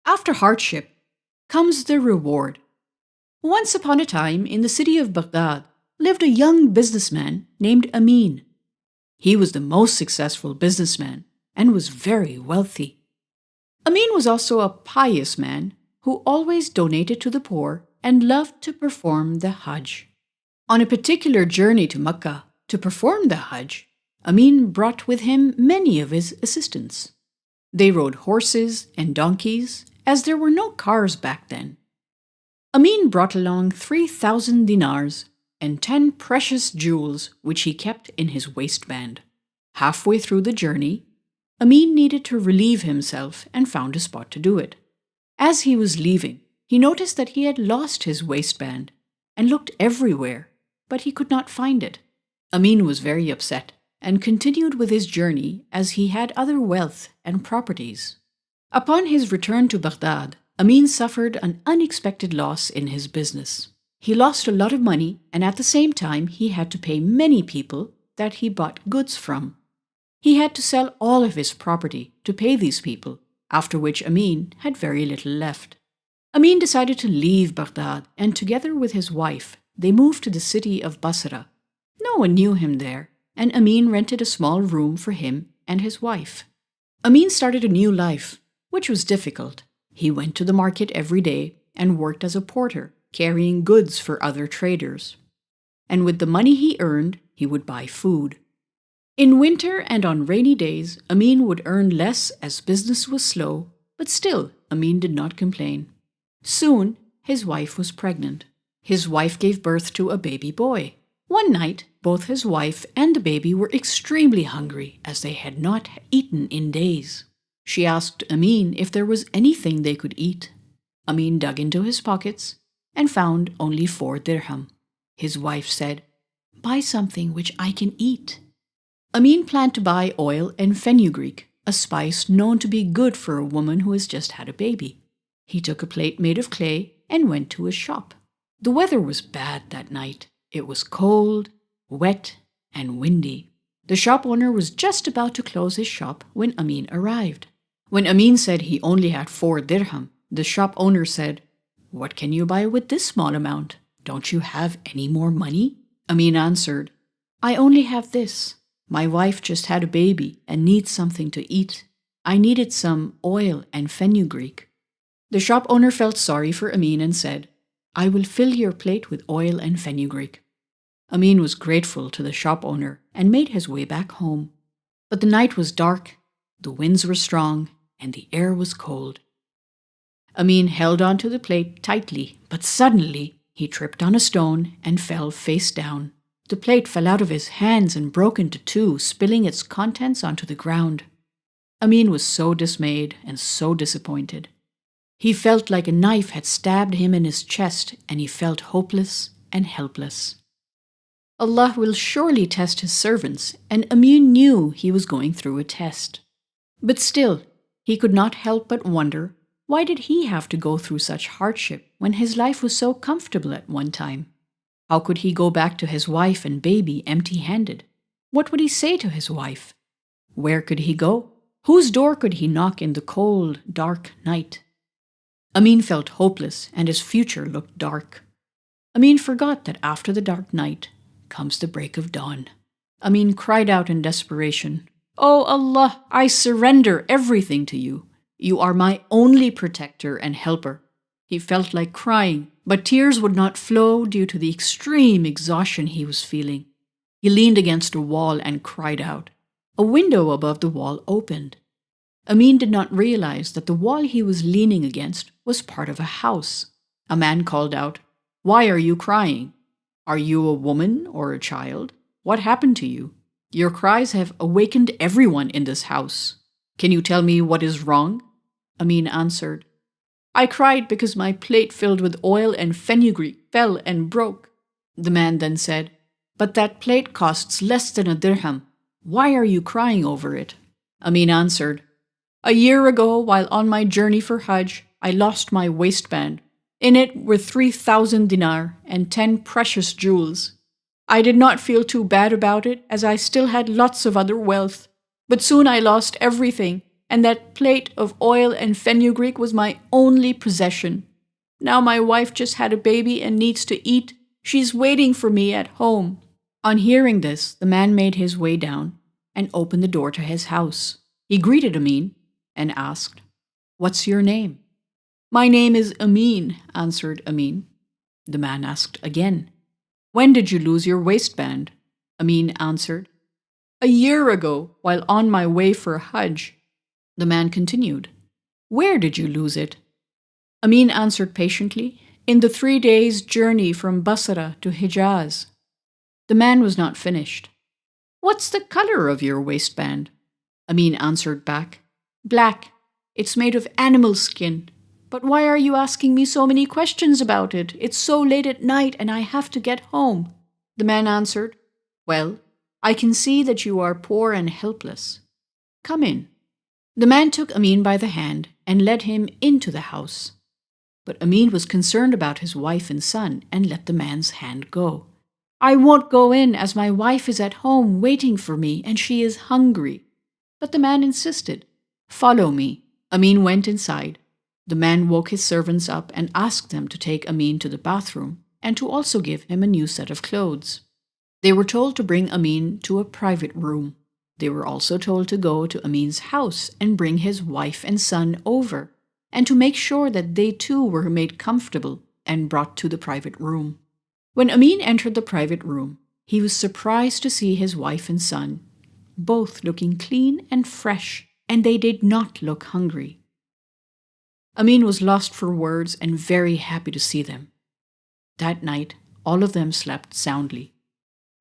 After hardship comes the reward. Once upon a time, in the city of Baghdad, lived a young businessman named Amin. He was the most successful businessman and was very wealthy. Amin was also a pious man who always donated to the poor and loved to perform the Hajj. On a particular journey to Mecca to perform the Hajj, Amin brought with him many of his assistants. They rode horses and donkeys, as there were no cars back then. Amin brought along 3,000 dinars and 10 precious jewels which he kept in his waistband. Halfway through the journey, Amin needed to relieve himself and found a spot to do it. As he was leaving, he noticed that he had lost his waistband and looked everywhere, but he could not find it. Amin was very upset and continued with his journey as he had other wealth and properties. Upon his return to Baghdad, Amin suffered an unexpected loss in his business. He lost a lot of money, and at the same time he had to pay many people that he bought goods from. He had to sell all of his property to pay these people, after which Amin had very little left. Amin decided to leave Baghdad, and together with his wife, they moved to the city of Basra. No one knew him there, and Amin rented a small room for him and his wife. Amin started a new life, which was difficult. He went to the market every day and worked as a porter, carrying goods for other traders. And with the money he earned, he would buy food. In winter and on rainy days, Amin would earn less as business was slow, but still, Amin did not complain. Soon, his wife was pregnant. His wife gave birth to a baby boy. One night, both his wife and the baby were extremely hungry as they had not eaten in days. She asked Amin if there was anything they could eat. Amin dug into his pockets and found only 4 dirham. His wife said, "Buy something which I can eat." Amin planned to buy oil and fenugreek, a spice known to be good for a woman who has just had a baby. He took a plate made of clay and went to a shop. The weather was bad that night. It was cold, wet, and windy. The shop owner was just about to close his shop when Amin arrived. When Amin said he only had 4 dirham, the shop owner said, "What can you buy with this small amount? Don't you have any more money?" Amin answered, "I only have this. My wife just had a baby and needs something to eat. I needed some oil and fenugreek." The shop owner felt sorry for Amin and said, "I will fill your plate with oil and fenugreek." Amin was grateful to the shop owner and made his way back home. But the night was dark, the winds were strong, and the air was cold. Amin held onto the plate tightly, but suddenly he tripped on a stone and fell face down. The plate fell out of his hands and broke into 2, spilling its contents onto the ground. Amin was so dismayed and so disappointed. He felt like a knife had stabbed him in his chest, and he felt hopeless and helpless. Allah will surely test his servants, and Amin knew he was going through a test. But still, he could not help but wonder, why did he have to go through such hardship when his life was so comfortable at one time? How could he go back to his wife and baby empty-handed? What would he say to his wife? Where could he go? Whose door could he knock in the cold, dark night? Amin felt hopeless, and his future looked dark. Amin forgot that after the dark night comes the break of dawn. Amin cried out in desperation, "Oh Allah, I surrender everything to you. You are my only protector and helper." He felt like crying, but tears would not flow due to the extreme exhaustion he was feeling. He leaned against a wall and cried out. A window above the wall opened. Amin did not realize that the wall he was leaning against was part of a house. A man called out, "Why are you crying? Are you a woman or a child? What happened to you? Your cries have awakened everyone in this house. Can you tell me what is wrong?" Amin answered, "I cried because my plate filled with oil and fenugreek fell and broke." The man then said, "But that plate costs less than a dirham. Why are you crying over it?" Amin answered, "A year ago, while on my journey for Hajj, I lost my waistband. In it were 3,000 dinar and 10 precious jewels. I did not feel too bad about it, as I still had lots of other wealth. But soon I lost everything, and that plate of oil and fenugreek was my only possession. Now my wife just had a baby and needs to eat. She's waiting for me at home." On hearing this, the man made his way down and opened the door to his house. He greeted Amin and asked, "What's your name?" "My name is Amin," answered Amin. The man asked again, "When did you lose your waistband?" Amin answered, "A year ago, while on my way for Hajj." The man continued, "Where did you lose it?" Amin answered patiently, "In the 3 days' journey from Basra to Hijaz." The man was not finished. "What's the color of your waistband?" Amin answered back, "Black. It's made of animal skin. But why are you asking me so many questions about it? It's so late at night and I have to get home." The man answered, "Well, I can see that you are poor and helpless. Come in." The man took Amin by the hand and led him into the house. But Amin was concerned about his wife and son and let the man's hand go. "I won't go in as my wife is at home waiting for me and she is hungry." But the man insisted. "Follow me." Amin went inside. The man woke his servants up and asked them to take Amin to the bathroom and to also give him a new set of clothes. They were told to bring Amin to a private room. They were also told to go to Amin's house and bring his wife and son over, and to make sure that they too were made comfortable and brought to the private room. When Amin entered the private room, he was surprised to see his wife and son, both looking clean and fresh, and they did not look hungry. Amin was lost for words and very happy to see them. That night, all of them slept soundly.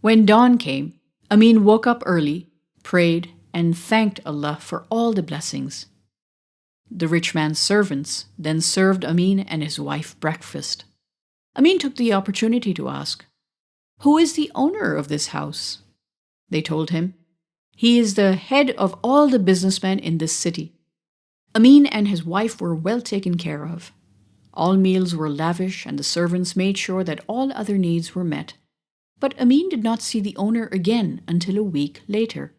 When dawn came, Amin woke up early, prayed, and thanked Allah for all the blessings. The rich man's servants then served Amin and his wife breakfast. Amin took the opportunity to ask, "Who is the owner of this house?" They told him, "He is the head of all the businessmen in this city." Amin and his wife were well taken care of. All meals were lavish and the servants made sure that all other needs were met. But Amin did not see the owner again until a week later.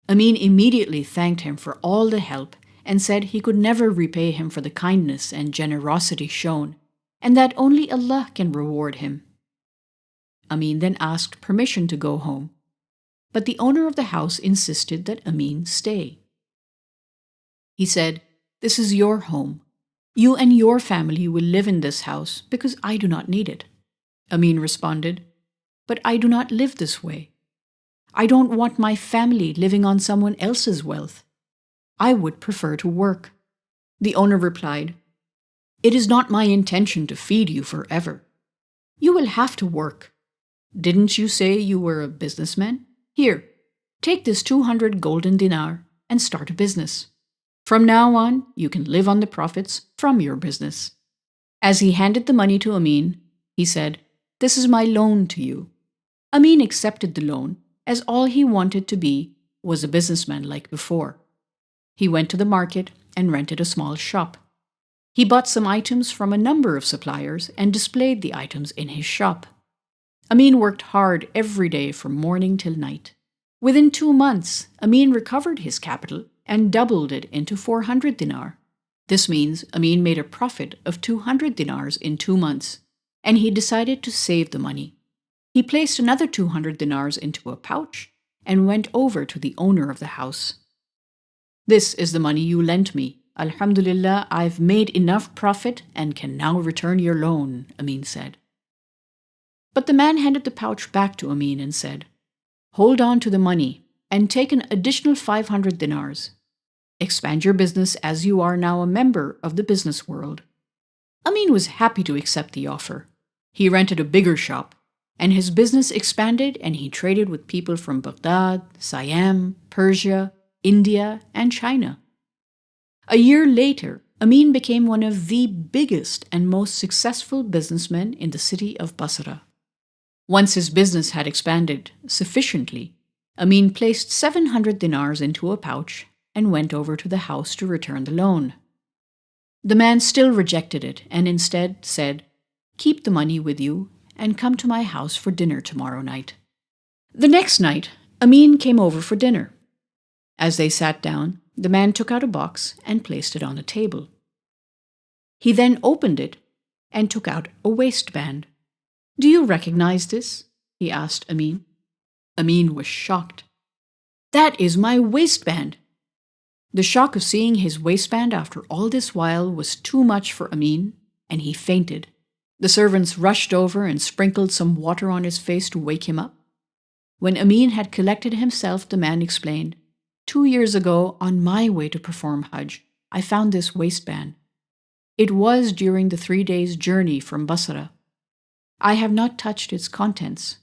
Amin immediately thanked him for all the help and said he could never repay him for the kindness and generosity shown, and that only Allah can reward him. Amin then asked permission to go home, but the owner of the house insisted that Amin stay. He said, "This is your home. You and your family will live in this house because I do not need it." Amin responded, "But I do not live this way. I don't want my family living on someone else's wealth. I would prefer to work." The owner replied, "It is not my intention to feed you forever. You will have to work. Didn't you say you were a businessman? Here, take this 200 golden dinar and start a business. From now on, you can live on the profits from your business." As he handed the money to Amin, he said, "This is my loan to you." Amin accepted the loan, as all he wanted to be was a businessman like before. He went to the market and rented a small shop. He bought some items from a number of suppliers and displayed the items in his shop. Amin worked hard every day from morning till night. Within 2 months, Amin recovered his capital and doubled it into 400 dinar. This means Amin made a profit of 200 dinars in 2 months, and he decided to save the money. He placed another 200 dinars into a pouch and went over to the owner of the house. "This is the money you lent me. Alhamdulillah, I've made enough profit and can now return your loan," Amin said. But the man handed the pouch back to Amin and said, "Hold on to the money and take an additional 500 dinars. Expand your business as you are now a member of the business world." Amin was happy to accept the offer. He rented a bigger shop, and his business expanded and he traded with people from Baghdad, Siam, Persia, India, and China. A year later, Amin became one of the biggest and most successful businessmen in the city of Basra. Once his business had expanded sufficiently, Amin placed 700 dinars into a pouch and went over to the house to return the loan. The man still rejected it and instead said, "Keep the money with you and come to my house for dinner tomorrow night." The next night, Amin came over for dinner. As they sat down, The man took out a box and placed it on the table. He then opened it and took out a waistband. "Do you recognize this?" he asked Amin. Amin was shocked. "That is my waistband!" The shock of seeing his waistband after all this while was too much for Amin, and he fainted. The servants rushed over and sprinkled some water on his face to wake him up. When Amin had collected himself, the man explained, "2 years ago, on my way to perform Hajj, I found this waistband. It was during the 3 days' journey from Basra. I have not touched its contents.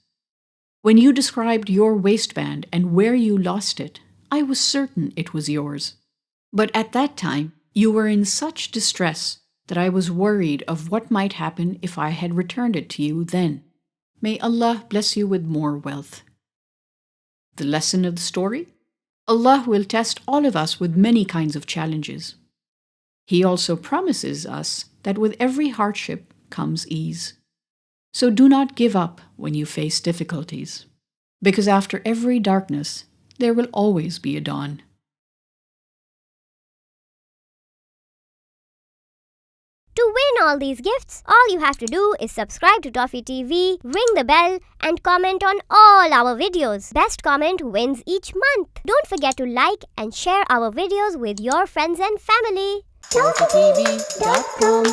When you described your waistband and where you lost it, I was certain it was yours. But at that time, you were in such distress that I was worried of what might happen if I had returned it to you then. May Allah bless you with more wealth." The lesson of the story? Allah will test all of us with many kinds of challenges. He also promises us that with every hardship comes ease. So do not give up when you face difficulties, because after every darkness, there will always be a dawn. To win all these gifts, all you have to do is subscribe to Toffee TV, ring the bell, and comment on all our videos. Best comment wins each month. Don't forget to like and share our videos with your friends and family. ToffeeTV.com